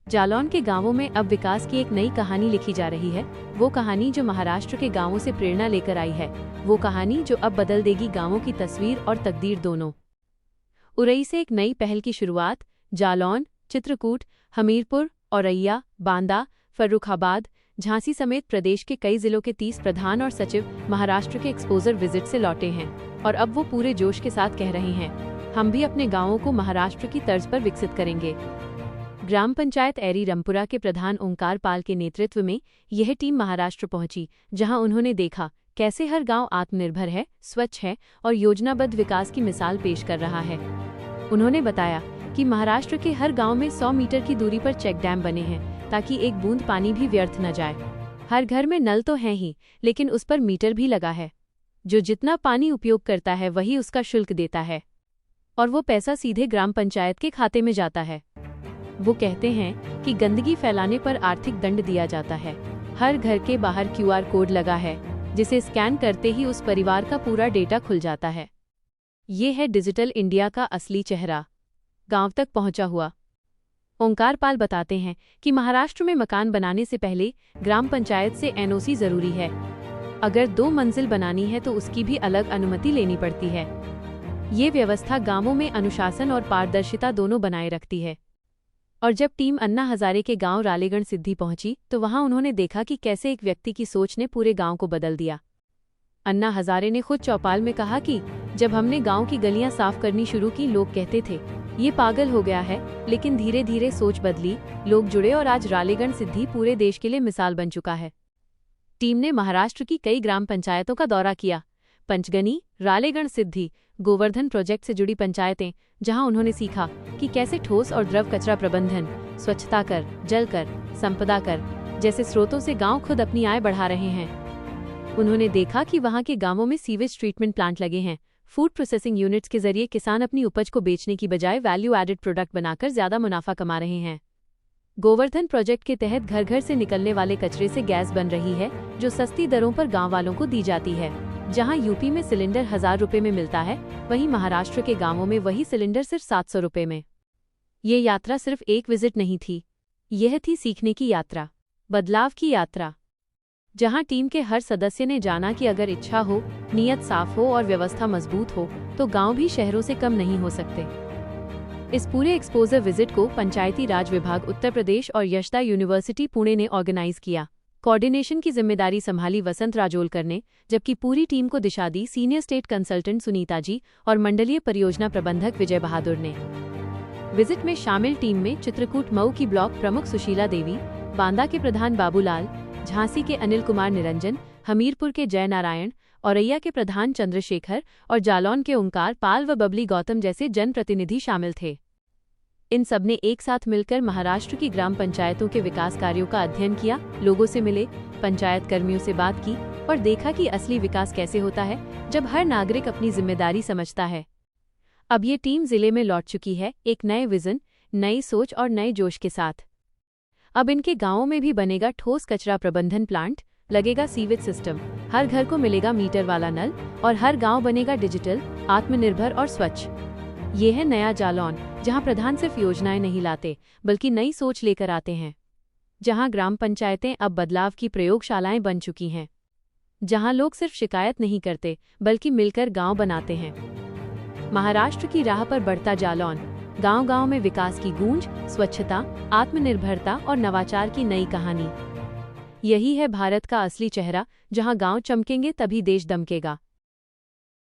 जालौन के गांवों में अब विकास की एक नई कहानी लिखी जा रही है। वो कहानी जो महाराष्ट्र के गांवों से प्रेरणा लेकर आई है। वो कहानी जो अब बदल देगी गांवों की तस्वीर और तकदीर दोनों। उरई से एक नई पहल की शुरुआत। जालौन, चित्रकूट, हमीरपुर, औरैया, बांदा, फर्रुखाबाद, झांसी समेत प्रदेश के कई जिलों के 30 प्रधान और सचिव महाराष्ट्र के एक्सपोजर विजिट से लौटे हैं और अब वो पूरे जोश के साथ कह रहे हैं, हम भी अपने गांवों को महाराष्ट्र की तर्ज पर विकसित करेंगे। ग्राम पंचायत एरी रमपुरा के प्रधान ओंकार पाल के नेतृत्व में यह टीम महाराष्ट्र पहुंची, जहां उन्होंने देखा कैसे हर गांव आत्मनिर्भर है, स्वच्छ है और योजनाबद्ध विकास की मिसाल पेश कर रहा है। उन्होंने बताया कि महाराष्ट्र के हर गांव में 100 मीटर की दूरी पर चेक डैम बने हैं ताकि एक बूंद पानी भी व्यर्थ न जाए। हर घर में नल तो हैं ही, लेकिन उस पर मीटर भी लगा है। जो जितना पानी उपयोग करता है वही उसका शुल्क देता है और वो पैसा सीधे ग्राम पंचायत के खाते में जाता है। वो कहते हैं कि गंदगी फैलाने पर आर्थिक दंड दिया जाता है। हर घर के बाहर QR कोड लगा है, जिसे स्कैन करते ही उस परिवार का पूरा डेटा खुल जाता है। ये है डिजिटल इंडिया का असली चेहरा, गांव तक पहुंचा हुआ। ओंकार पाल बताते हैं कि महाराष्ट्र में मकान बनाने से पहले ग्राम पंचायत से NOC जरूरी है। अगर 2 मंजिल बनानी है तो उसकी भी अलग अनुमति लेनी पड़ती है। ये व्यवस्था गांवों में अनुशासन और पारदर्शिता दोनों बनाए रखती है। और जब टीम अन्ना हजारे के गांव रालेगण सिद्धि पहुंची तो वहां उन्होंने देखा कि कैसे एक व्यक्ति की सोच ने पूरे गांव को बदल दिया। अन्ना हजारे ने खुद चौपाल में कहा कि जब हमने गांव की गलियां साफ करनी शुरू की, लोग कहते थे ये पागल हो गया है, लेकिन धीरे धीरे सोच बदली, लोग जुड़े और आज रालेगण सिद्धि पूरे देश के लिए मिसाल बन चुका है। टीम ने महाराष्ट्र की कई ग्राम पंचायतों का दौरा किया। पंचगनी, रालेगण सिद्धि, गोवर्धन प्रोजेक्ट से जुड़ी पंचायतें, जहां उन्होंने सीखा कि कैसे ठोस और द्रव कचरा प्रबंधन, स्वच्छता कर, जल कर, संपदा कर जैसे स्रोतों से गांव खुद अपनी आय बढ़ा रहे हैं। उन्होंने देखा कि वहां के गांवों में सीवेज ट्रीटमेंट प्लांट लगे हैं। फूड प्रोसेसिंग यूनिट्स के जरिए किसान अपनी उपज को बेचने की बजाय वैल्यू एडेड प्रोडक्ट बनाकर ज्यादा मुनाफा कमा रहे हैं। गोवर्धन प्रोजेक्ट के तहत घर घर से निकलने वाले कचरे से गैस बन रही है, जो सस्ती दरों पर गाँव वालों को दी जाती है। जहां यूपी में सिलेंडर 1000 रुपए में मिलता है, वहीं महाराष्ट्र के गांवों में वही सिलेंडर सिर्फ 700 रुपए में। ये यात्रा सिर्फ एक विजिट नहीं थी, यह थी सीखने की यात्रा, बदलाव की यात्रा, जहां टीम के हर सदस्य ने जाना कि अगर इच्छा हो, नीयत साफ हो और व्यवस्था मजबूत हो तो गांव भी शहरों से कम नहीं हो सकते। इस पूरे एक्सपोजर विजिट को पंचायती राज विभाग उत्तर प्रदेश और यशदा यूनिवर्सिटी पुणे ने ऑर्गेनाइज किया। कोऑर्डिनेशन की जिम्मेदारी संभाली वसंत राजोलकर ने, जबकि पूरी टीम को दिशा दी senior state consultant Sunita ji और मंडलीय परियोजना प्रबंधक विजय बहादुर ने। विजिट में शामिल टीम में चित्रकूट मऊ की ब्लॉक प्रमुख सुशीला देवी, बांदा के प्रधान बाबूलाल, झांसी के अनिल कुमार निरंजन, हमीरपुर के जय नारायण, औरैया के प्रधान चंद्रशेखर और जालौन के ओंकार पाल व बबली गौतम जैसे जनप्रतिनिधि शामिल थे। इन सबने एक साथ मिलकर महाराष्ट्र की ग्राम पंचायतों के विकास कार्यों का अध्ययन किया, लोगों से मिले, पंचायत कर्मियों से बात की और देखा कि असली विकास कैसे होता है जब हर नागरिक अपनी जिम्मेदारी समझता है। अब ये टीम जिले में लौट चुकी है, एक नए विजन, नई सोच और नए जोश के साथ। अब इनके गांवों में भी बनेगा ठोस कचरा प्रबंधन प्लांट, लगेगा सीवेज सिस्टम, हर घर को मिलेगा मीटर वाला नल और हर गाँव बनेगा डिजिटल, आत्मनिर्भर और स्वच्छ। ये है नया जालौन, जहां प्रधान सिर्फ योजनाएं नहीं लाते बल्कि नई सोच लेकर आते हैं। जहां ग्राम पंचायतें अब बदलाव की प्रयोगशालाएं बन चुकी हैं। जहां लोग सिर्फ शिकायत नहीं करते बल्कि मिलकर गांव बनाते हैं। महाराष्ट्र की राह पर बढ़ता जालौन, गांव-गांव में विकास की गूंज, स्वच्छता, आत्मनिर्भरता और नवाचार की नई कहानी। यही है भारत का असली चेहरा, जहां गांव चमकेंगे तभी देश दमकेगा।